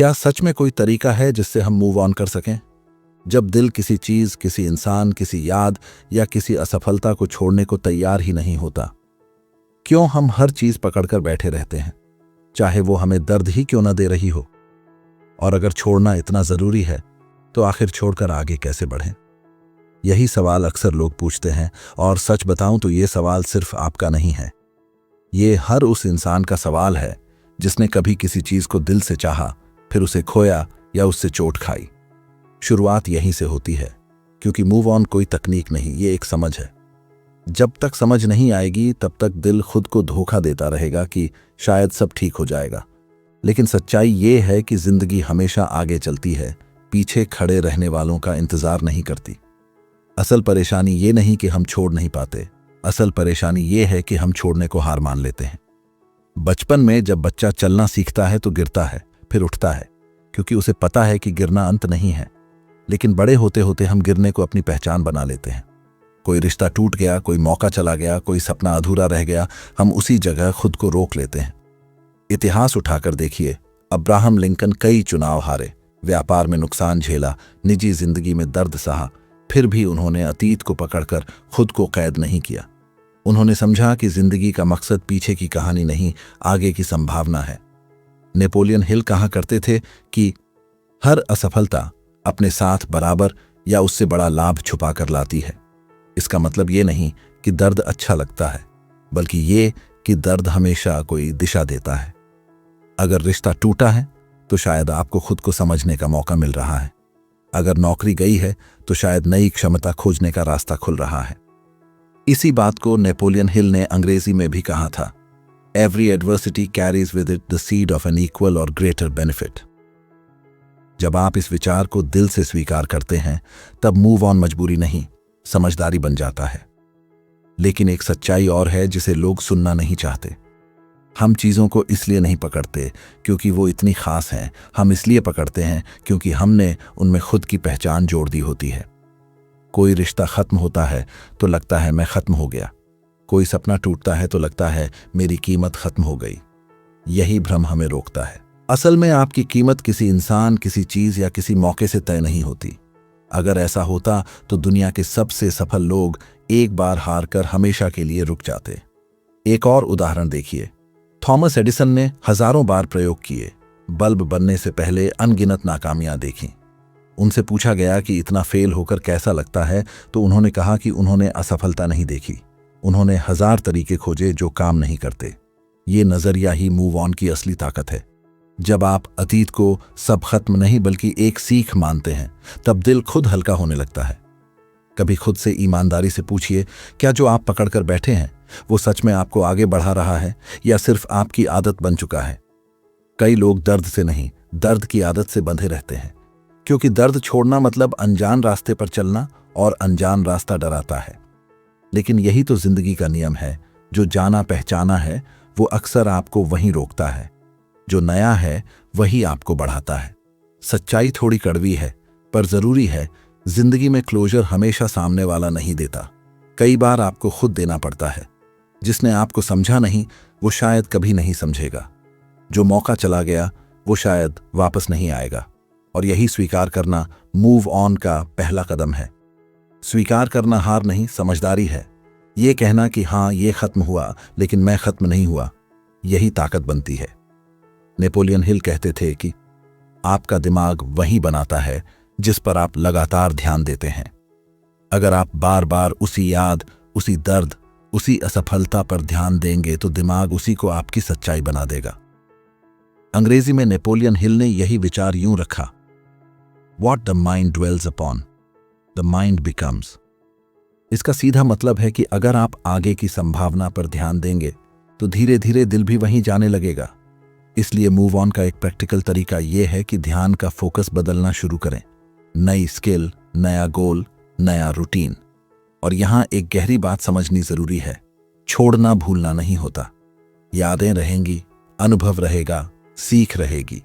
क्या सच में कोई तरीका है जिससे हम मूव ऑन कर सकें? जब दिल किसी चीज, किसी इंसान, किसी याद या किसी असफलता को छोड़ने को तैयार ही नहीं होता, क्यों हम हर चीज पकड़कर बैठे रहते हैं, चाहे वो हमें दर्द ही क्यों न दे रही हो? और अगर छोड़ना इतना जरूरी है तो आखिर छोड़कर आगे कैसे बढ़ें? यही सवाल अक्सर लोग पूछते हैं, और सच बताऊं तो ये सवाल सिर्फ आपका नहीं है। ये हर उस इंसान का सवाल है जिसने कभी किसी चीज को दिल से चाहा, फिर उसे खोया या उससे चोट खाई। शुरुआत यहीं से होती है, क्योंकि मूव ऑन कोई तकनीक नहीं, ये एक समझ है। जब तक समझ नहीं आएगी तब तक दिल खुद को धोखा देता रहेगा कि शायद सब ठीक हो जाएगा। लेकिन सच्चाई ये है कि जिंदगी हमेशा आगे चलती है, पीछे खड़े रहने वालों का इंतजार नहीं करती। असल परेशानी ये नहीं कि हम छोड़ नहीं पाते, असल परेशानी ये है कि हम छोड़ने को हार मान लेते हैं। बचपन में जब बच्चा चलना सीखता है तो गिरता है, फिर उठता है, क्योंकि उसे पता है कि गिरना अंत नहीं है। लेकिन बड़े होते होते हम गिरने को अपनी पहचान बना लेते हैं। कोई रिश्ता टूट गया, कोई मौका चला गया, कोई सपना अधूरा रह गया, हम उसी जगह खुद को रोक लेते हैं। इतिहास उठाकर देखिए, अब्राहम लिंकन कई चुनाव हारे, व्यापार में नुकसान झेला, निजी जिंदगी में दर्द सहा, फिर भी उन्होंने अतीत को पकड़कर खुद को कैद नहीं किया। उन्होंने समझा कि जिंदगी का मकसद पीछे की कहानी नहीं, आगे की संभावना है। नेपोलियन हिल कहा करते थे कि हर असफलता अपने साथ बराबर या उससे बड़ा लाभ छुपा कर लाती है। इसका मतलब ये नहीं कि दर्द अच्छा लगता है, बल्कि ये कि दर्द हमेशा कोई दिशा देता है। अगर रिश्ता टूटा है तो शायद आपको खुद को समझने का मौका मिल रहा है। अगर नौकरी गई है तो शायद नई क्षमता खोजने का रास्ता खुल रहा है। इसी बात को नेपोलियन हिल ने अंग्रेजी में भी कहा था, every adversity carries with it the seed of an equal और ग्रेटर बेनिफिट। जब आप इस विचार को दिल से स्वीकार करते हैं तब मूव ऑन मजबूरी नहीं, समझदारी बन जाता है। लेकिन एक सच्चाई और है जिसे लोग सुनना नहीं चाहते। हम चीजों को इसलिए नहीं पकड़ते क्योंकि वो इतनी खास हैं, हम इसलिए पकड़ते हैं क्योंकि हमने उनमें खुद की पहचान जोड़ दी होती है। कोई रिश्ता खत्म होता है तो लगता है मैं खत्म हो गया, कोई सपना टूटता है तो लगता है मेरी कीमत खत्म हो गई। यही भ्रम हमें रोकता है। असल में आपकी कीमत किसी इंसान, किसी चीज या किसी मौके से तय नहीं होती। अगर ऐसा होता तो दुनिया के सबसे सफल लोग एक बार हार कर हमेशा के लिए रुक जाते। एक और उदाहरण देखिए, थॉमस एडिसन ने हजारों बार प्रयोग किए, बल्ब बनने से पहले अनगिनत नाकामियां देखीं। उनसे पूछा गया कि इतना फेल होकर कैसा लगता है, तो उन्होंने कहा कि उन्होंने असफलता नहीं देखी, उन्होंने 1000 तरीके खोजे जो काम नहीं करते। ये नजरिया ही मूव ऑन की असली ताकत है। जब आप अतीत को सब खत्म नहीं बल्कि एक सीख मानते हैं, तब दिल खुद हल्का होने लगता है। कभी खुद से ईमानदारी से पूछिए, क्या जो आप पकड़कर बैठे हैं वो सच में आपको आगे बढ़ा रहा है या सिर्फ आपकी आदत बन चुका है? कई लोग दर्द से नहीं, दर्द की आदत से बंधे रहते हैं, क्योंकि दर्द छोड़ना मतलब अनजान रास्ते पर चलना, और अनजान रास्ता डराता है। लेकिन यही तो जिंदगी का नियम है, जो जाना पहचाना है वो अक्सर आपको वहीं रोकता है, जो नया है वही आपको बढ़ाता है। सच्चाई थोड़ी कड़वी है, पर जरूरी है। जिंदगी में क्लोजर हमेशा सामने वाला नहीं देता, कई बार आपको खुद देना पड़ता है। जिसने आपको समझा नहीं वो शायद कभी नहीं समझेगा। जो मौका चला गया वो शायद वापस नहीं आएगा, और यही स्वीकार करना मूव ऑन का पहला कदम है। स्वीकार करना हार नहीं, समझदारी है। ये कहना कि हाँ ये खत्म हुआ लेकिन मैं खत्म नहीं हुआ, यही ताकत बनती है। नेपोलियन हिल कहते थे कि आपका दिमाग वही बनाता है जिस पर आप लगातार ध्यान देते हैं। अगर आप बार बार उसी याद, उसी दर्द, उसी असफलता पर ध्यान देंगे तो दिमाग उसी को आपकी सच्चाई बना देगा। अंग्रेजी में नेपोलियन हिल ने यही विचार यूं रखा, What the mind dwells upon, the mind becomes। इसका सीधा मतलब है कि अगर आप आगे की संभावना पर ध्यान देंगे तो धीरे धीरे दिल भी वहीं जाने लगेगा। इसलिए मूव ऑन का एक प्रैक्टिकल तरीका यह है कि ध्यान का फोकस बदलना शुरू करें। नई स्किल, नया गोल, नया रूटीन। और यहां एक गहरी बात समझनी जरूरी है, छोड़ना भूलना नहीं होता। यादें रहेंगी, अनुभव रहेगा, सीख रहेगी,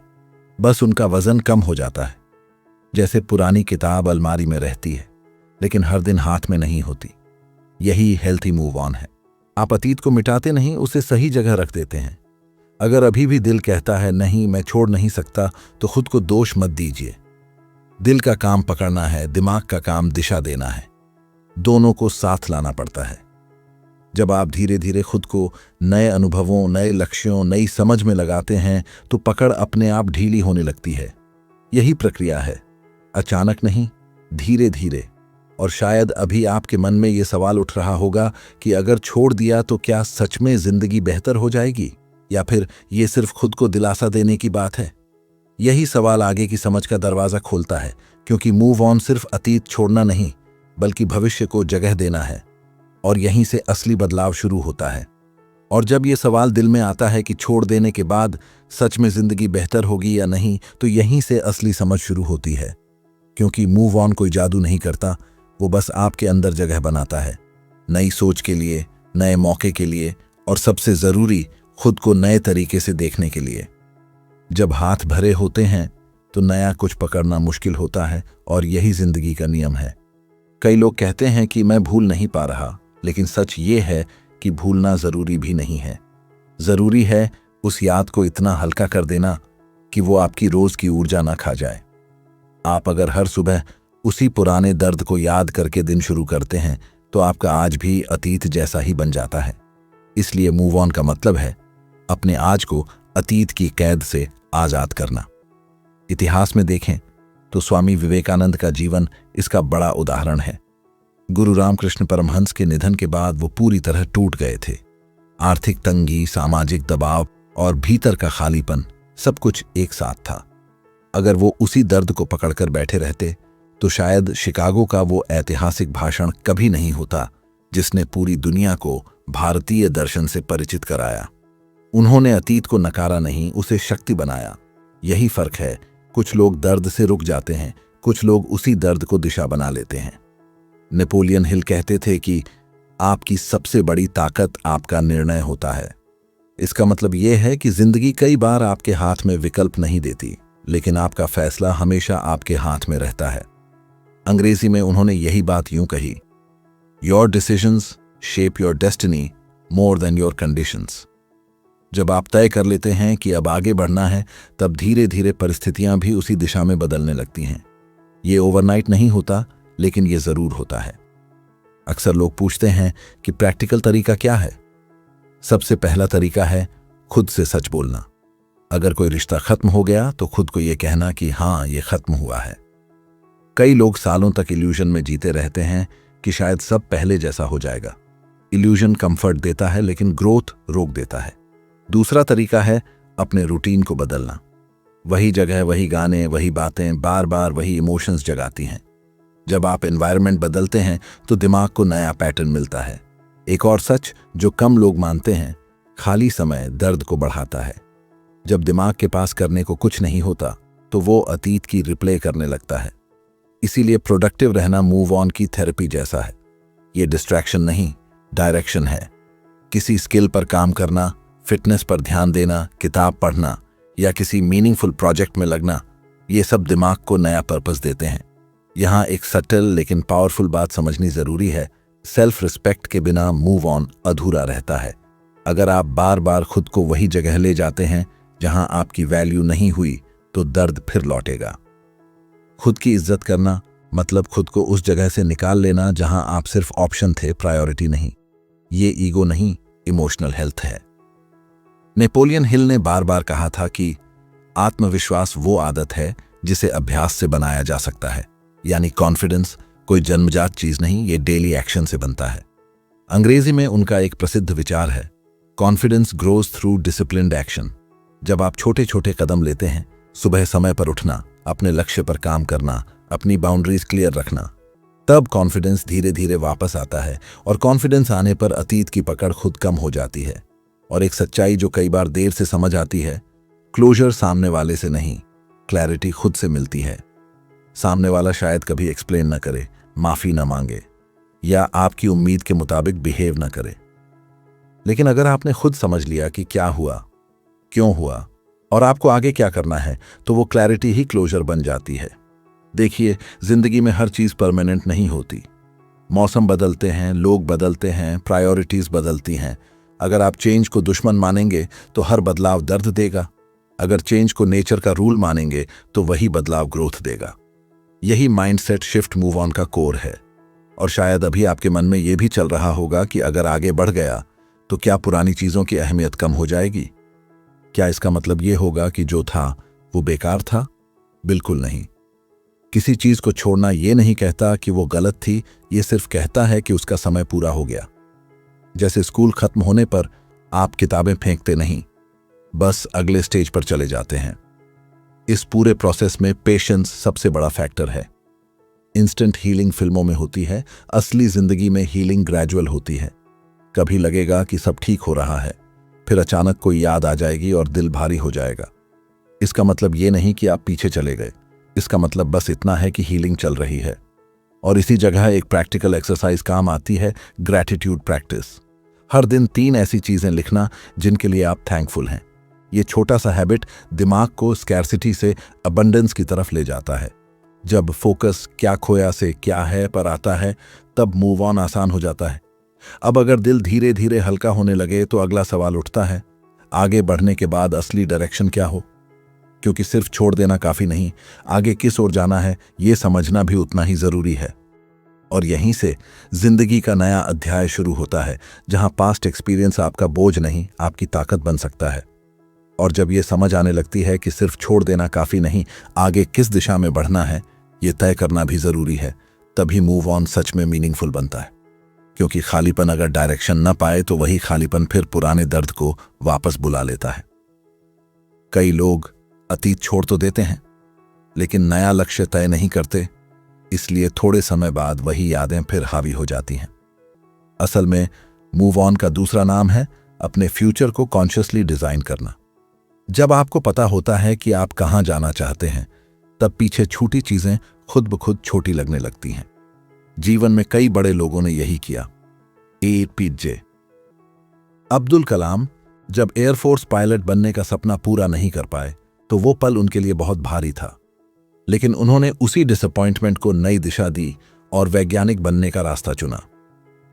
बस उनका वजन कम हो जाता है। जैसे पुरानी किताब अलमारी में रहती है लेकिन हर दिन हाथ में नहीं होती। यही हेल्थी मूव ऑन है। आप अतीत को मिटाते नहीं, उसे सही जगह रख देते हैं। अगर अभी भी दिल कहता है नहीं मैं छोड़ नहीं सकता, तो खुद को दोष मत दीजिए। दिल का काम पकड़ना है, दिमाग का काम दिशा देना है। दोनों को साथ लाना पड़ता है। जब आप धीरे धीरे खुद को नए अनुभवों, नए लक्ष्यों, नई समझ में लगाते हैं, तो पकड़ अपने आप ढीली होने लगती है। यही प्रक्रिया है, अचानक नहीं, धीरे धीरे। और शायद अभी आपके मन में ये सवाल उठ रहा होगा कि अगर छोड़ दिया तो क्या सच में जिंदगी बेहतर हो जाएगी, या फिर ये सिर्फ खुद को दिलासा देने की बात है। यही सवाल आगे की समझ का दरवाजा खोलता है, क्योंकि मूव ऑन सिर्फ अतीत छोड़ना नहीं, बल्कि भविष्य को जगह देना है। और यहीं से असली बदलाव शुरू होता है। और जब ये सवाल दिल में आता है कि छोड़ देने के बाद सच में जिंदगी बेहतर होगी या नहीं, तो यहीं से असली समझ शुरू होती है। क्योंकि मूव ऑन कोई जादू नहीं करता, वो बस आपके अंदर जगह बनाता है, नई सोच के लिए, नए मौके के लिए, और सबसे जरूरी खुद को नए तरीके से देखने के लिए। जब हाथ भरे होते हैं तो नया कुछ पकड़ना मुश्किल होता है, और यही जिंदगी का नियम है। कई लोग कहते हैं कि मैं भूल नहीं पा रहा, लेकिन सच ये है कि भूलना जरूरी भी नहीं है। जरूरी है उस याद को इतना हल्का कर देना कि वो आपकी रोज की ऊर्जा ना खा जाए। आप अगर हर सुबह उसी पुराने दर्द को याद करके दिन शुरू करते हैं, तो आपका आज भी अतीत जैसा ही बन जाता है। इसलिए मूव ऑन का मतलब है अपने आज को अतीत की कैद से आजाद करना। इतिहास में देखें तो स्वामी विवेकानंद का जीवन इसका बड़ा उदाहरण है। गुरु रामकृष्ण परमहंस के निधन के बाद वो पूरी तरह टूट गए थे। आर्थिक तंगी, सामाजिक दबाव और भीतर का खालीपन, सब कुछ एक साथ था। अगर वो उसी दर्द को पकड़कर बैठे रहते, तो शायद शिकागो का वो ऐतिहासिक भाषण कभी नहीं होता, जिसने पूरी दुनिया को भारतीय दर्शन से परिचित कराया। उन्होंने अतीत को नकारा नहीं, उसे शक्ति बनाया। यही फर्क है, कुछ लोग दर्द से रुक जाते हैं, कुछ लोग उसी दर्द को दिशा बना लेते हैं। नेपोलियन हिल कहते थे कि आपकी सबसे बड़ी ताकत आपका निर्णय होता है। इसका मतलब यह है कि जिंदगी कई बार आपके हाथ में विकल्प नहीं देती, लेकिन आपका फैसला हमेशा आपके हाथ में रहता है। अंग्रेजी में उन्होंने यही बात यूं कही, your decisions shape your destiny more than your conditions. जब आप तय कर लेते हैं कि अब आगे बढ़ना है, तब धीरे धीरे परिस्थितियां भी उसी दिशा में बदलने लगती हैं। ये ओवरनाइट नहीं होता, लेकिन ये जरूर होता है। अक्सर लोग पूछते हैं कि प्रैक्टिकल तरीका क्या है। सबसे पहला तरीका है खुद से सच बोलना। अगर कोई रिश्ता खत्म हो गया, तो खुद को यह कहना कि हाँ, ये खत्म हुआ है। कई लोग सालों तक इल्यूजन में जीते रहते हैं कि शायद सब पहले जैसा हो जाएगा। इल्यूजन कंफर्ट देता है, लेकिन ग्रोथ रोक देता है। दूसरा तरीका है अपने रूटीन को बदलना। वही जगह, वही गाने, वही बातें बार बार वही इमोशंस जगाती हैं। जब आप एनवायरनमेंट बदलते हैं, तो दिमाग को नया पैटर्न मिलता है। एक और सच जो कम लोग मानते हैं, खाली समय दर्द को बढ़ाता है। जब दिमाग के पास करने को कुछ नहीं होता, तो वो अतीत की रिप्ले करने लगता है। इसीलिए प्रोडक्टिव रहना मूव ऑन की थेरेपी जैसा है। ये डिस्ट्रैक्शन नहीं, डायरेक्शन है। किसी स्किल पर काम करना, फिटनेस पर ध्यान देना, किताब पढ़ना या किसी मीनिंगफुल प्रोजेक्ट में लगना, ये सब दिमाग को नया पर्पस देते हैं। यहाँ एक सटल लेकिन पावरफुल बात समझनी जरूरी है। सेल्फ रिस्पेक्ट के बिना मूव ऑन अधूरा रहता है। अगर आप बार बार खुद को वही जगह ले जाते हैं जहां आपकी वैल्यू नहीं हुई, तो दर्द फिर लौटेगा। खुद की इज्जत करना मतलब खुद को उस जगह से निकाल लेना जहां आप सिर्फ ऑप्शन थे, प्रायोरिटी नहीं। ये ईगो नहीं, इमोशनल हेल्थ है। नेपोलियन हिल ने बार बार कहा था कि आत्मविश्वास वो आदत है जिसे अभ्यास से बनाया जा सकता है। यानी कॉन्फिडेंस कोई जन्मजात चीज नहीं, ये डेली एक्शन से बनता है। अंग्रेजी में उनका एक प्रसिद्ध विचार है, confidence grows through disciplined action. जब आप छोटे छोटे कदम लेते हैं, सुबह समय पर उठना, अपने लक्ष्य पर काम करना, अपनी बाउंड्रीज क्लियर रखना, तब कॉन्फिडेंस धीरे धीरे वापस आता है। और कॉन्फिडेंस आने पर अतीत की पकड़ खुद कम हो जाती है। और एक सच्चाई जो कई बार देर से समझ आती है, क्लोजर सामने वाले से नहीं, क्लैरिटी खुद से मिलती है। सामने वाला शायद कभी एक्सप्लेन न करे, माफी न मांगे या आपकी उम्मीद के मुताबिक बिहेव न करे, लेकिन अगर आपने खुद समझ लिया कि क्या हुआ, क्यों हुआ और आपको आगे क्या करना है, तो वो क्लैरिटी ही क्लोजर बन जाती है। देखिए, जिंदगी में हर चीज परमानेंट नहीं होती। मौसम बदलते हैं, लोग बदलते हैं, प्रायोरिटीज बदलती हैं, अगर आप चेंज को दुश्मन मानेंगे तो हर बदलाव दर्द देगा। अगर चेंज को नेचर का रूल मानेंगे तो वही बदलाव ग्रोथ देगा। यही माइंडसेट शिफ्ट मूव ऑन का कोर है। और शायद अभी आपके मन में यह भी चल रहा होगा कि अगर आगे बढ़ गया तो क्या पुरानी चीजों की अहमियत कम हो जाएगी? क्या इसका मतलब यह होगा कि जो था वो बेकार था? बिल्कुल नहीं। किसी चीज को छोड़ना यह नहीं कहता कि वो गलत थी, ये सिर्फ कहता है कि उसका समय पूरा हो गया। जैसे स्कूल खत्म होने पर आप किताबें फेंकते नहीं, बस अगले स्टेज पर चले जाते हैं। इस पूरे प्रोसेस में पेशेंस सबसे बड़ा फैक्टर है। इंस्टेंट हीलिंग फिल्मों में होती है, असली जिंदगी में हीलिंग ग्रेजुअल होती है। कभी लगेगा कि सब ठीक हो रहा है, फिर अचानक कोई याद आ जाएगी और दिल भारी हो जाएगा। इसका मतलब ये नहीं कि आप पीछे चले गए, इसका मतलब बस इतना है कि हीलिंग चल रही है। और इसी जगह एक प्रैक्टिकल एक्सरसाइज काम आती है, ग्रैटिट्यूड प्रैक्टिस। हर दिन 3 ऐसी चीजें लिखना जिनके लिए आप थैंकफुल हैं। ये छोटा सा हैबिट दिमाग को स्कैर्सिटी से अबंडेंस की तरफ ले जाता है। जब फोकस क्या खोया से क्या है पर आता है, तब मूव ऑन आसान हो जाता है। अब अगर दिल धीरे धीरे हल्का होने लगे तो अगला सवाल उठता है, आगे बढ़ने के बाद असली डायरेक्शन क्या हो? क्योंकि सिर्फ छोड़ देना काफी नहीं, आगे किस ओर जाना है ये समझना भी उतना ही जरूरी है। और यहीं से जिंदगी का नया अध्याय शुरू होता है, जहां पास्ट एक्सपीरियंस आपका बोझ नहीं, आपकी ताकत बन सकता है। और जब ये समझ आने लगती है कि सिर्फ छोड़ देना काफी नहीं, आगे किस दिशा में बढ़ना है ये तय करना भी जरूरी है, तभी मूव ऑन सच में मीनिंगफुल बनता है। क्योंकि खालीपन अगर डायरेक्शन न पाए तो वही खालीपन फिर पुराने दर्द को वापस बुला लेता है। कई लोग अतीत छोड़ तो देते हैं, लेकिन नया लक्ष्य तय नहीं करते, इसलिए थोड़े समय बाद वही यादें फिर हावी हो जाती हैं। असल में मूव ऑन का दूसरा नाम है अपने फ्यूचर को कॉन्शियसली डिजाइन करना। जब आपको पता होता है कि आप कहां जाना चाहते हैं, तब पीछे छूटी चीजें खुद ब खुद छोटी लगने लगती हैं। जीवन में कई बड़े लोगों ने यही किया। APJ अब्दुल कलाम जब एयरफोर्स पायलट बनने का सपना पूरा नहीं कर पाए तो वो पल उनके लिए बहुत भारी था, लेकिन उन्होंने उसी डिसअपॉइंटमेंट को नई दिशा दी और वैज्ञानिक बनने का रास्ता चुना।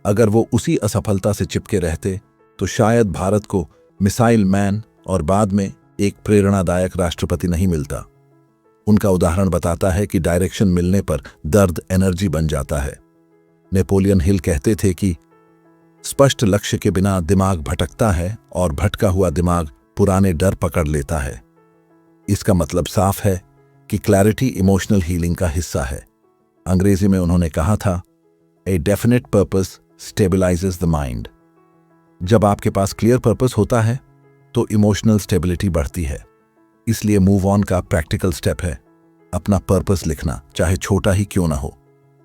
अगर वो उसी असफलता से चिपके रहते तो शायद भारत को मिसाइल मैन और बाद में एक प्रेरणादायक राष्ट्रपति नहीं मिलता। उनका उदाहरण बताता है कि डायरेक्शन मिलने पर दर्द एनर्जी बन जाता है। नेपोलियन हिल कहते थे कि स्पष्ट लक्ष्य के बिना दिमाग भटकता है और भटका हुआ दिमाग पुराने डर पकड़ लेता है। इसका मतलब साफ है कि क्लैरिटी इमोशनल हीलिंग का हिस्सा है। अंग्रेजी में उन्होंने कहा था, a definite purpose stabilises the mind. जब आपके पास क्लियर पर्पस होता है तो इमोशनल स्टेबिलिटी बढ़ती है। इसलिए मूव ऑन का प्रैक्टिकल स्टेप है अपना पर्पस लिखना, चाहे छोटा ही क्यों ना हो।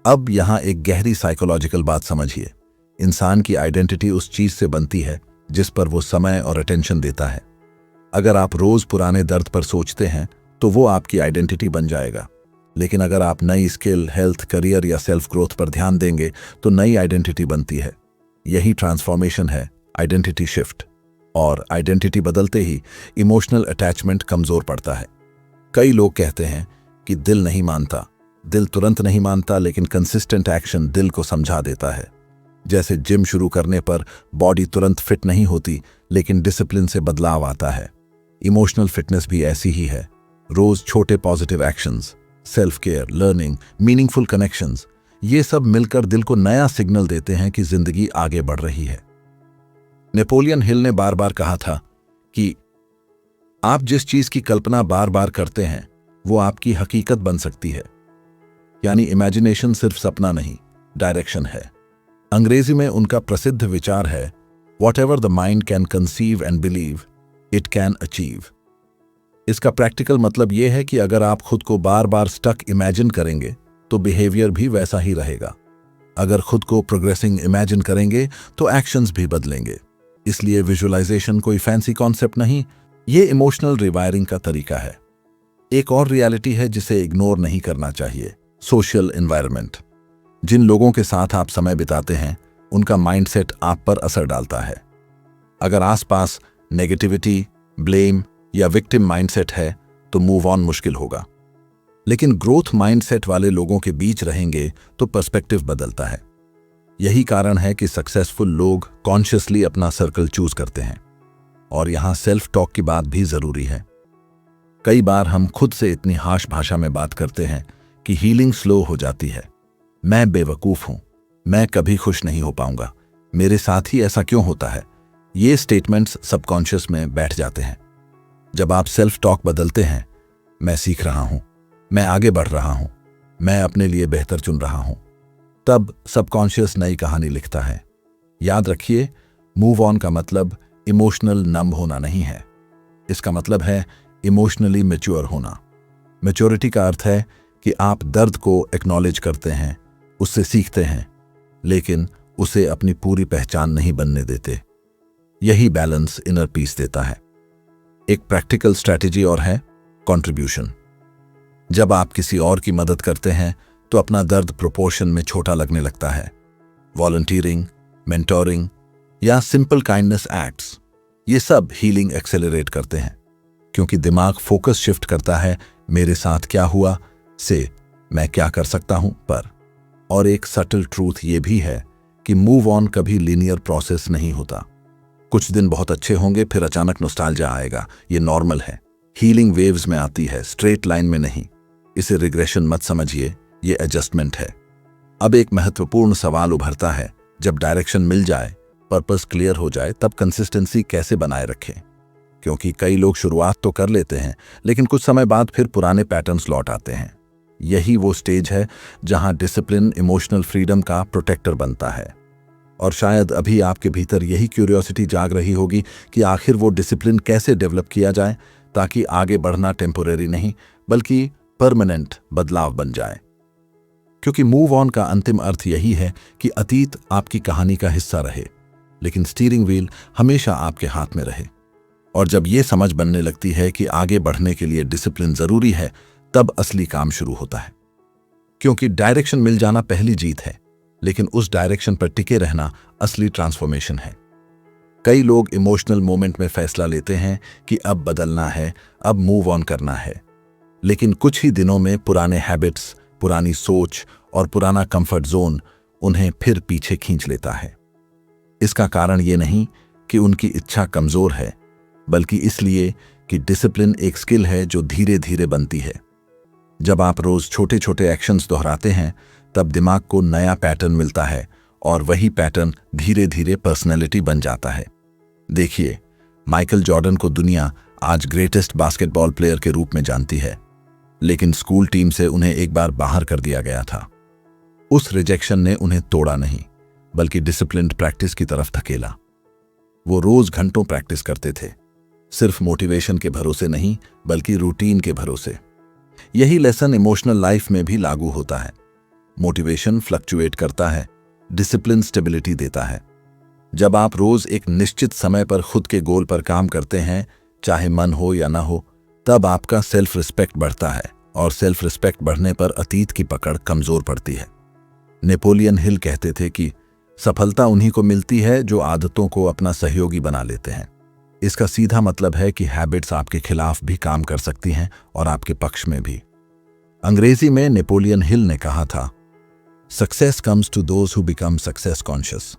अब यहां एक गहरी साइकोलॉजिकल बात समझिए। इंसान की आइडेंटिटी उस चीज से बनती है जिस पर वो समय और अटेंशन देता है। अगर आप रोज पुराने दर्द पर सोचते हैं तो वो आपकी आइडेंटिटी बन जाएगा। लेकिन अगर आप नई स्किल, हेल्थ, करियर या सेल्फ ग्रोथ पर ध्यान देंगे तो नई आइडेंटिटी बनती है। यही ट्रांसफॉर्मेशन है, आइडेंटिटी शिफ्ट। और आइडेंटिटी बदलते ही इमोशनल अटैचमेंट कमजोर पड़ता है। कई लोग कहते हैं कि दिल नहीं मानता। दिल तुरंत नहीं मानता, लेकिन कंसिस्टेंट एक्शन दिल को समझा देता है। जैसे जिम शुरू करने पर बॉडी तुरंत फिट नहीं होती, लेकिन डिसिप्लिन से बदलाव आता है। इमोशनल फिटनेस भी ऐसी ही है। रोज छोटे positive actions, self care, learning, meaningful connections, ये सब मिलकर दिल को नया सिग्नल देते हैं कि जिंदगी आगे बढ़ रही है। नेपोलियन हिल ने बार बार कहा था कि आप जिस चीज की कल्पना बार बार करते हैं वो आपकी हकीकत बन सकती है। यानी इमेजिनेशन सिर्फ सपना नहीं, डायरेक्शन है। अंग्रेजी में उनका प्रसिद्ध विचार है, what ever the mind can conceive and believe it can achieve. इसका प्रैक्टिकल मतलब यह है कि अगर आप खुद को बार बार स्टक इमेजिन करेंगे तो बिहेवियर भी वैसा ही रहेगा। अगर खुद को प्रोग्रेसिंग इमेजिन करेंगे तो एक्शंस भी बदलेंगे। इसलिए विजुअलाइजेशन कोई फैंसी कॉन्सेप्ट नहीं, ये इमोशनल रिवायरिंग का तरीका है। एक और रियलिटी है जिसे इग्नोर नहीं करना चाहिए, सोशल एनवायरनमेंट। जिन लोगों के साथ आप समय बिताते हैं उनका माइंडसेट आप पर असर डालता है। अगर आसपास नेगेटिविटी, ब्लेम या विक्टिम माइंडसेट है तो मूव ऑन मुश्किल होगा। लेकिन ग्रोथ माइंडसेट वाले लोगों के बीच रहेंगे तो पर्सपेक्टिव बदलता है। यही कारण है कि सक्सेसफुल लोग कॉन्शियसली अपना सर्कल चूज करते हैं। और यहां सेल्फ टॉक की बात भी जरूरी है। कई बार हम खुद से इतनी हार्श भाषा में बात करते हैं कि हीलिंग स्लो हो जाती है। मैं बेवकूफ हूं, मैं कभी खुश नहीं हो पाऊंगा, मेरे साथ ही ऐसा क्यों होता है। ये स्टेटमेंट्स सबकॉन्शियस में बैठ जाते हैं। जब आप सेल्फ टॉक बदलते हैं, मैं सीख रहा हूं, मैं आगे बढ़ रहा हूं, मैं अपने लिए बेहतर चुन रहा हूं, तब सबकॉन्शियस नई कहानी लिखता है। याद रखिए, मूव ऑन का मतलब इमोशनल नंब होना नहीं है। इसका मतलब है इमोशनली मैच्योर होना। मैच्योरिटी का अर्थ है कि आप दर्द को एक्नॉलेज करते हैं, उससे सीखते हैं, लेकिन उसे अपनी पूरी पहचान नहीं बनने देते। यही बैलेंस इनर पीस देता है। एक प्रैक्टिकल स्ट्रैटेजी और है कंट्रीब्यूशन। जब आप किसी और की मदद करते हैं तो अपना दर्द प्रोपोर्शन में छोटा लगने लगता है। वॉलंटियरिंग, मेंटोरिंग या सिंपल काइंडनेस एक्ट्स, ये सब हीलिंग एक्सेलरेट करते हैं, क्योंकि दिमाग फोकस शिफ्ट करता है मेरे साथ क्या हुआ से मैं क्या कर सकता हूं पर। और एक सटल ट्रूथ ये भी है कि मूव ऑन कभी लीनियर प्रोसेस नहीं होता। कुछ दिन बहुत अच्छे होंगे, फिर अचानक नॉस्टैल्जिया आएगा। ये नॉर्मल है। हीलिंग वेव्स में आती है, स्ट्रेट लाइन में नहीं। इसे रिग्रेशन मत समझिए, ये एडजस्टमेंट है। अब एक महत्वपूर्ण सवाल उभरता है, जब डायरेक्शन मिल जाए, पर्पस क्लियर हो जाए, तब कंसिस्टेंसी कैसे बनाए रखें। क्योंकि कई लोग शुरुआत तो कर लेते हैं, लेकिन कुछ समय बाद फिर पुराने पैटर्न्स लौट आते हैं। यही वो स्टेज है जहां डिसिप्लिन इमोशनल फ्रीडम का प्रोटेक्टर बनता है। और शायद अभी आपके भीतर यही क्यूरियोसिटी जाग रही होगी कि आखिर वो डिसिप्लिन कैसे डेवलप किया जाए ताकि आगे बढ़ना टेम्पोरेरी नहीं बल्कि परमानेंट बदलाव बन जाए। क्योंकि मूव ऑन का अंतिम अर्थ यही है कि अतीत आपकी कहानी का हिस्सा रहे, लेकिन स्टीयरिंग व्हील हमेशा आपके हाथ में रहे। और जब ये समझ बनने लगती है कि आगे बढ़ने के लिए डिसिप्लिन जरूरी है, तब असली काम शुरू होता है। क्योंकि डायरेक्शन मिल जाना पहली जीत है, लेकिन उस डायरेक्शन पर टिके रहना असली ट्रांसफॉर्मेशन है। कई लोग इमोशनल मोमेंट में फैसला लेते हैं कि अब बदलना है, अब मूव ऑन करना है, लेकिन कुछ ही दिनों में पुराने हैबिट्स, पुरानी सोच और पुराना कंफर्ट जोन उन्हें फिर पीछे खींच लेता है। इसका कारण ये नहीं कि उनकी इच्छा कमजोर है, बल्कि इसलिए कि डिसिप्लिन एक स्किल है जो धीरे धीरे बनती है। जब आप रोज छोटे छोटे एक्शंस दोहराते हैं, तब दिमाग को नया पैटर्न मिलता है और वही पैटर्न धीरे धीरे पर्सनैलिटी बन जाता है। देखिए, माइकल जॉर्डन को दुनिया आज ग्रेटेस्ट बास्केटबॉल प्लेयर के रूप में जानती है, लेकिन स्कूल टीम से उन्हें एक बार बाहर कर दिया गया था। उस रिजेक्शन ने उन्हें तोड़ा नहीं, बल्कि डिसिप्लिन्ड प्रैक्टिस की तरफ धकेला। वो रोज घंटों प्रैक्टिस करते थे, सिर्फ मोटिवेशन के भरोसे नहीं, बल्कि रूटीन के भरोसे। यही लेसन इमोशनल लाइफ में भी लागू होता है। मोटिवेशन फ्लक्चुएट करता है, डिसिप्लिन स्टेबिलिटी देता है। जब आप रोज एक निश्चित समय पर खुद के गोल पर काम करते हैं, चाहे मन हो या ना हो, तब आपका सेल्फ रिस्पेक्ट बढ़ता है, और सेल्फ रिस्पेक्ट बढ़ने पर अतीत की पकड़ कमजोर पड़ती है। नेपोलियन हिल कहते थे कि सफलता उन्हीं को मिलती है जो आदतों को अपना सहयोगी बना लेते हैं। इसका सीधा मतलब है कि हैबिट्स आपके खिलाफ भी काम कर सकती हैं और आपके पक्ष में भी। अंग्रेजी में नेपोलियन हिल ने कहा था, success comes to those who become success conscious.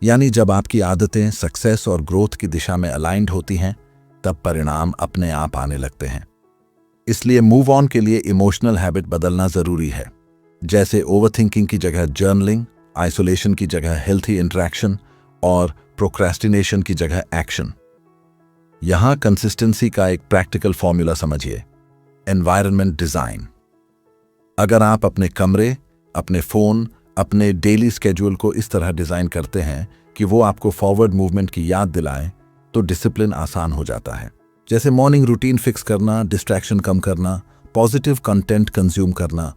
यानी जब आपकी आदतें सक्सेस और ग्रोथ की दिशा में अलाइंड होती हैं, तब परिणाम अपने आप आने लगते हैं। इसलिए मूव ऑन के लिए इमोशनल हैबिट बदलना जरूरी है। जैसे ओवरथिंकिंग की जगह जर्नलिंग, आइसोलेशन की जगह हेल्थी इंटरेक्शन और प्रोक्रेस्टिनेशन की जगह एक्शन। यहां कंसिस्टेंसी का एक प्रैक्टिकल फॉर्मूला समझिए, एनवायरनमेंट डिजाइन। अगर आप अपने कमरे, अपने फोन, अपने डेली स्केड्यूल को इस तरह डिजाइन करते हैं कि वो आपको फॉरवर्ड मूवमेंट की याद दिलाएं, तो डिसिप्लिन आसान हो जाता है। जैसे मॉर्निंग रूटीन फिक्स करना, डिस्ट्रैक्शन कम करना, पॉजिटिव कंटेंट कंज्यूम करना।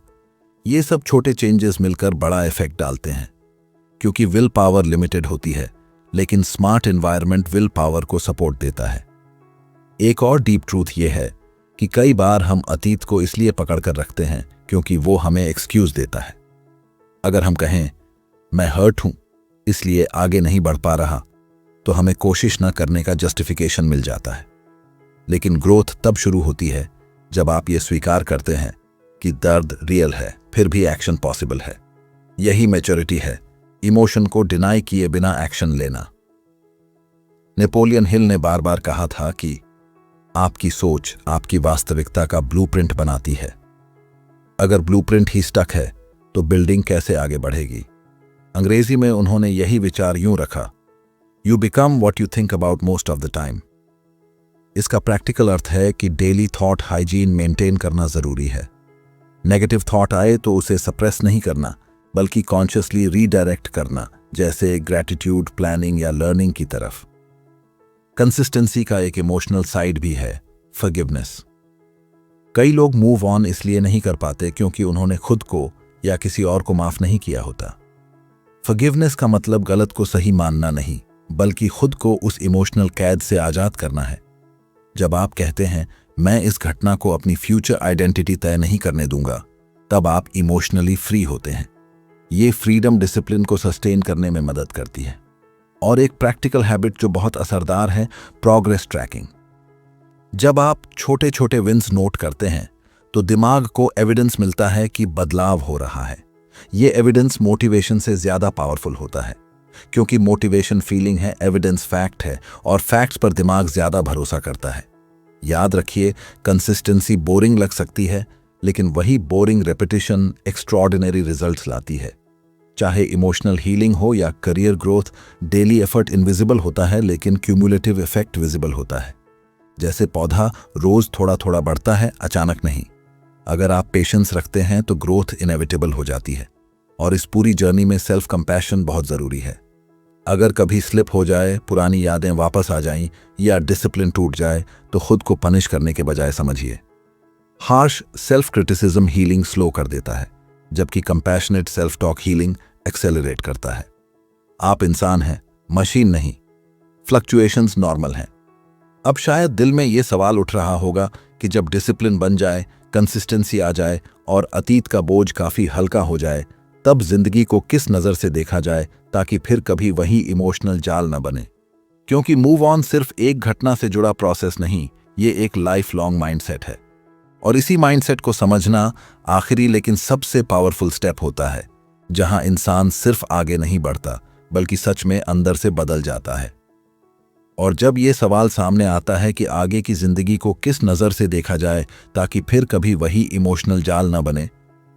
ये सब छोटे चेंजेस मिलकर बड़ा इफेक्ट डालते हैं। क्योंकि विल पावर लिमिटेड होती है, लेकिन स्मार्ट एनवायरनमेंट विल पावर को सपोर्ट देता है। एक और डीप ट्रूथ ये है कि कई बार हम अतीत को इसलिए पकड़ कर रखते हैं क्योंकि वो हमें एक्सक्यूज देता है। अगर हम कहें मैं हर्ट हूं इसलिए आगे नहीं बढ़ पा रहा, तो हमें कोशिश न करने का जस्टिफिकेशन मिल जाता है। लेकिन ग्रोथ तब शुरू होती है जब आप ये स्वीकार करते हैं कि दर्द रियल है, फिर भी एक्शन पॉसिबल है। यही मैच्योरिटी है, इमोशन को डिनाई किए बिना एक्शन लेना। नेपोलियन हिल ने बार बार कहा था कि आपकी सोच आपकी वास्तविकता का ब्लूप्रिंट बनाती है। अगर ब्लूप्रिंट ही स्टक है तो बिल्डिंग कैसे आगे बढ़ेगी। अंग्रेजी में उन्होंने यही विचार यूं रखा, you become what you think about most of the time. इसका प्रैक्टिकल अर्थ है कि डेली थॉट हाइजीन मेंटेन करना जरूरी है। नेगेटिव थॉट आए तो उसे सप्रेस नहीं करना, बल्कि कॉन्शियसली रीडायरेक्ट करना, जैसे ग्रैटिट्यूड, प्लानिंग या लर्निंग की तरफ। कंसिस्टेंसी का एक इमोशनल साइड भी है, फॉरगिवनेस। कई लोग मूव ऑन इसलिए नहीं कर पाते क्योंकि उन्होंने खुद को या किसी और को माफ नहीं किया होता। फॉरगिवनेस का मतलब गलत को सही मानना नहीं, बल्कि खुद को उस इमोशनल कैद से आजाद करना है। जब आप कहते हैं मैं इस घटना को अपनी फ्यूचर आइडेंटिटी तय नहीं करने दूंगा, तब आप इमोशनली फ्री होते हैं। ये फ्रीडम डिसिप्लिन को सस्टेन करने में मदद करती है। और एक प्रैक्टिकल हैबिट जो बहुत असरदार है, प्रोग्रेस ट्रैकिंग। जब आप छोटे छोटे विन्स नोट करते हैं तो दिमाग को एविडेंस मिलता है कि बदलाव हो रहा है। ये एविडेंस मोटिवेशन से ज्यादा पावरफुल होता है, क्योंकि मोटिवेशन फीलिंग है, एविडेंस फैक्ट है, और फैक्ट्स पर दिमाग ज्यादा भरोसा करता है। याद रखिए, कंसिस्टेंसी बोरिंग लग सकती है, लेकिन वही बोरिंग रेपिटेशन एक्स्ट्रॉर्डिनरी रिजल्ट्स लाती है। चाहे इमोशनल हीलिंग हो या career growth, daily effort invisible होता है, लेकिन क्यूमुलेटिव इफेक्ट विजिबल होता है। जैसे पौधा रोज थोड़ा थोड़ा बढ़ता है, अचानक नहीं। अगर आप पेशेंस रखते हैं तो ग्रोथ इनएविटेबल हो जाती है। और इस पूरी जर्नी में सेल्फ कंपैशन बहुत जरूरी है। अगर कभी स्लिप हो जाए, पुरानी यादें वापस आ जाएं या डिसिप्लिन टूट जाए, तो खुद को पनिश करने के बजाय समझिए। Harsh self criticism healing slow कर देता है, जबकि compassionate self talk healing accelerate करता है। आप इंसान हैं, मशीन नहीं। फ्लक्चुएशंस नॉर्मल हैं। अब शायद दिल में ये सवाल उठ रहा होगा कि जब डिसिप्लिन बन जाए, कंसिस्टेंसी आ जाए और अतीत का बोझ काफी हल्का हो जाए, तब जिंदगी को किस नजर से देखा जाए ताकि फिर कभी वही इमोशनल जाल न बने। क्योंकि मूव ऑन सिर्फ एक घटना से जुड़ा प्रोसेस नहीं, ये एक लाइफ लॉन्ग माइंडसेट है। और इसी माइंडसेट को समझना आखिरी लेकिन सबसे पावरफुल स्टेप होता है, जहां इंसान सिर्फ आगे नहीं बढ़ता, बल्कि सच में अंदर से बदल जाता है। और जब ये सवाल सामने आता है कि आगे की जिंदगी को किस नज़र से देखा जाए ताकि फिर कभी वही इमोशनल जाल न बने,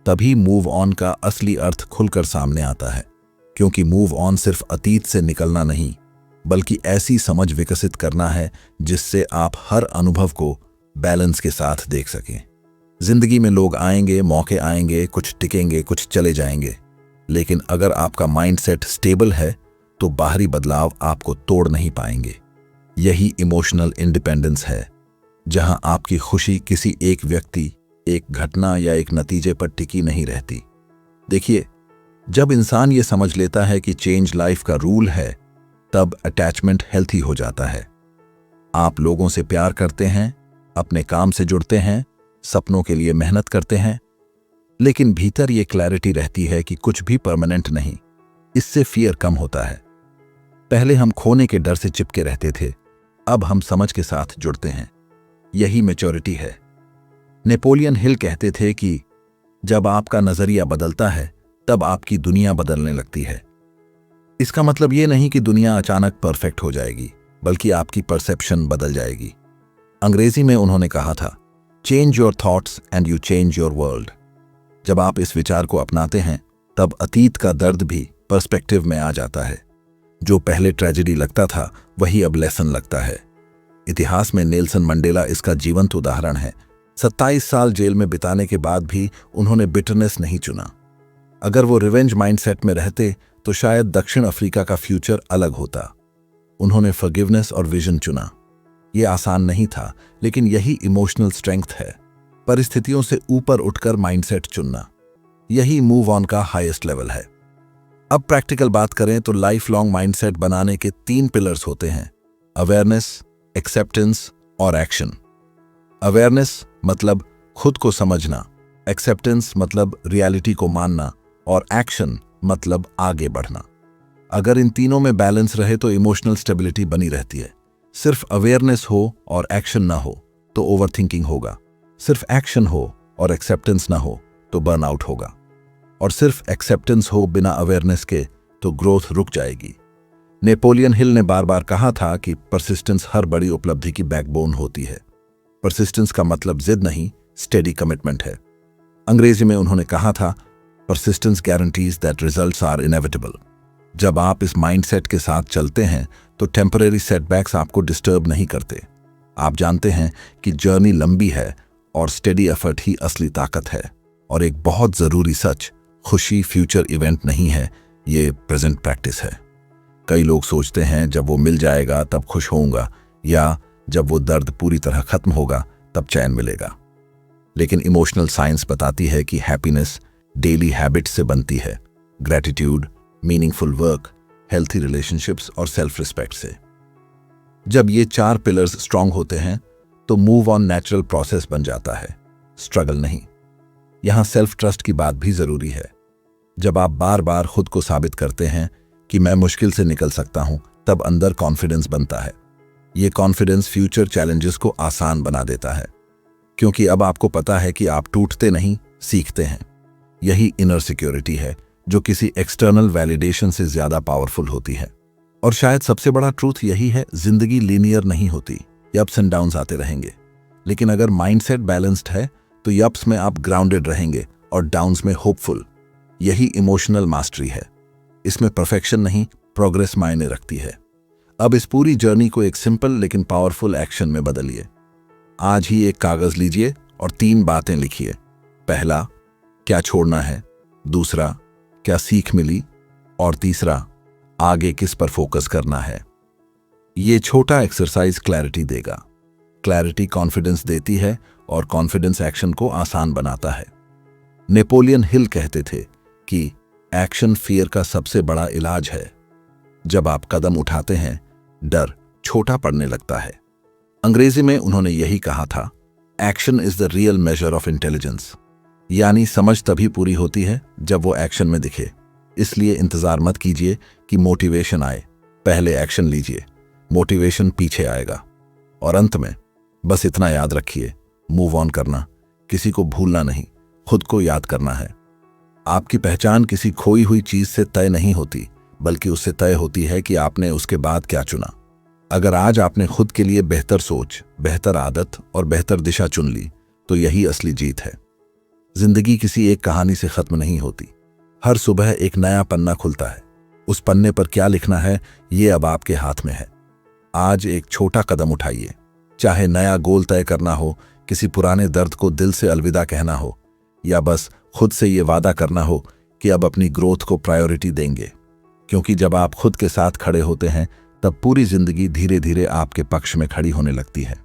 तभी मूव ऑन का असली अर्थ खुलकर सामने आता है। क्योंकि मूव ऑन सिर्फ अतीत से निकलना नहीं, बल्कि ऐसी समझ विकसित करना है जिससे आप हर अनुभव को बैलेंस के साथ देख सकें। जिंदगी में लोग आएंगे, मौके आएंगे, कुछ टिकेंगे, कुछ चले जाएंगे, लेकिन अगर आपका माइंडसेट स्टेबल है तो बाहरी बदलाव आपको तोड़ नहीं पाएंगे। यही इमोशनल इंडिपेंडेंस है, जहां आपकी खुशी किसी एक व्यक्ति, एक घटना या एक नतीजे पर टिकी नहीं रहती। देखिए, जब इंसान ये समझ लेता है कि चेंज लाइफ का रूल है, तब अटैचमेंट हेल्थी हो जाता है। आप लोगों से प्यार करते हैं, अपने काम से जुड़ते हैं, सपनों के लिए मेहनत करते हैं, लेकिन भीतर ये क्लैरिटी रहती है कि कुछ भी परमानेंट नहीं। इससे फियर कम होता है। पहले हम खोने के डर से चिपके रहते थे, अब हम समझ के साथ जुड़ते हैं। यही मैच्योरिटी है। नेपोलियन हिल कहते थे कि जब आपका नजरिया बदलता है, तब आपकी दुनिया बदलने लगती है। इसका मतलब ये नहीं कि दुनिया अचानक परफेक्ट हो जाएगी, बल्कि आपकी परसेप्शन बदल जाएगी। अंग्रेजी में उन्होंने कहा था, change your thoughts and you change your world. जब आप इस विचार को अपनाते हैं, तब अतीत का दर्द भी पर्सपेक्टिव में आ जाता है। जो पहले ट्रेजेडी लगता था, वही अब लेसन लगता है। इतिहास में नेल्सन मंडेला इसका जीवंत उदाहरण है। 27 साल जेल में बिताने के बाद भी उन्होंने बिटरनेस नहीं चुना। अगर वो रिवेंज माइंडसेट में रहते तो शायद दक्षिण अफ्रीका का फ्यूचर अलग होता। उन्होंने फॉरगिवनेस और विजन चुना। ये आसान नहीं था, लेकिन यही इमोशनल स्ट्रेंथ है, परिस्थितियों से ऊपर उठकर माइंडसेट चुनना। यही मूव ऑन का हाईएस्ट लेवल है। अब प्रैक्टिकल बात करें तो लाइफ लॉन्ग माइंडसेट बनाने के 3 पिलर्स होते हैं, अवेयरनेस, एक्सेप्टेंस और एक्शन। अवेयरनेस मतलब खुद को समझना, एक्सेप्टेंस मतलब रियलिटी को मानना, और एक्शन मतलब आगे बढ़ना। अगर इन तीनों में बैलेंस रहे तो इमोशनल स्टेबिलिटी बनी रहती है। सिर्फ अवेयरनेस हो और एक्शन ना हो तो ओवरथिंकिंग होगा। सिर्फ एक्शन हो और एक्सेप्टेंस ना हो तो बर्नआउट होगा। और सिर्फ एक्सेप्टेंस हो बिना अवेयरनेस के तो ग्रोथ रुक जाएगी। नेपोलियन हिल ने बार बार कहा था कि परसिस्टेंस हर बड़ी उपलब्धि की बैकबोन होती है। परसिस्टेंस का मतलब जिद नहीं, स्टेडी कमिटमेंट है। अंग्रेजी में उन्होंने कहा था, persistence guarantees that results are inevitable. जब आप इस माइंडसेट के साथ चलते हैं तो टेम्परेरी सेटबैक्स आपको डिस्टर्ब नहीं करते। आप जानते हैं कि जर्नी लंबी है और स्टेडी एफर्ट ही असली ताकत है। और एक बहुत ज़रूरी सच, खुशी फ्यूचर इवेंट नहीं है, ये प्रेजेंट प्रैक्टिस है। कई लोग सोचते हैं जब वो मिल जाएगा तब खुश होऊंगा, या जब वो दर्द पूरी तरह खत्म होगा तब चैन मिलेगा। लेकिन इमोशनल साइंस बताती है कि हैप्पीनेस डेली हैबिट्स से बनती है, gratitude, meaningful work, healthy relationships और सेल्फ रिस्पेक्ट से। जब ये 4 पिलर्स स्ट्रांग होते हैं तो मूव ऑन नेचुरल प्रोसेस बन जाता है, स्ट्रगल नहीं। यहां सेल्फ ट्रस्ट की बात भी जरूरी है। जब आप बार बार खुद को साबित करते हैं कि मैं मुश्किल से निकल सकता हूं, तब अंदर कॉन्फिडेंस बनता है। ये कॉन्फिडेंस फ्यूचर चैलेंजेस को आसान बना देता है, क्योंकि अब आपको पता है कि आप टूटते नहीं, सीखते हैं। यही इनर सिक्योरिटी है जो किसी एक्सटर्नल वैलिडेशन से ज्यादा पावरफुल होती है। और शायद सबसे बड़ा ट्रूथ यही है, जिंदगी लीनियर नहीं होती, ये अप्स एंड डाउन्स आते रहेंगे। लेकिन अगर माइंडसेट बैलेंस्ड है तो ये अप्स में आप ग्राउंडेड रहेंगे और डाउन्स में होपफुल। यही इमोशनल मास्टरी है। इसमें परफेक्शन नहीं, प्रोग्रेस मायने रखती है। अब इस पूरी जर्नी को एक सिंपल लेकिन पावरफुल एक्शन में बदलिए। आज ही एक कागज लीजिए और 3 बातें लिखिए। पहला, क्या छोड़ना है। दूसरा, क्या सीख मिली। और तीसरा, आगे किस पर फोकस करना है। ये छोटा एक्सरसाइज क्लैरिटी देगा। क्लैरिटी कॉन्फिडेंस देती है और कॉन्फिडेंस एक्शन को आसान बनाता है। नेपोलियन हिल कहते थे कि एक्शन फियर का सबसे बड़ा इलाज है। जब आप कदम उठाते हैं, डर छोटा पड़ने लगता है। अंग्रेजी में उन्होंने यही कहा था, action is the real measure of intelligence. यानी समझ तभी पूरी होती है जब वो एक्शन में दिखे। इसलिए इंतजार मत कीजिए कि मोटिवेशन आए, पहले एक्शन लीजिए, मोटिवेशन पीछे आएगा। और अंत में बस इतना याद रखिए, मूव ऑन करना, किसी को भूलना नहीं, खुद को याद करना है। आपकी पहचान किसी खोई हुई चीज से तय नहीं होती, बल्कि उससे तय होती है कि आपने उसके बाद क्या चुना। अगर आज आपने खुद के लिए बेहतर सोच, बेहतर आदत और बेहतर दिशा चुन ली, तो यही असली जीत है। जिंदगी किसी एक कहानी से खत्म नहीं होती। हर सुबह एक नया पन्ना खुलता है। उस पन्ने पर क्या लिखना है, ये अब आपके हाथ में है। आज एक छोटा कदम उठाइए, चाहे नया गोल तय करना हो, किसी पुराने दर्द को दिल से अलविदा कहना हो, या बस खुद से ये वादा करना हो कि अब अपनी ग्रोथ को प्रायोरिटी देंगे। क्योंकि जब आप खुद के साथ खड़े होते हैं, तब पूरी जिंदगी धीरे धीरे आपके पक्ष में खड़ी होने लगती है।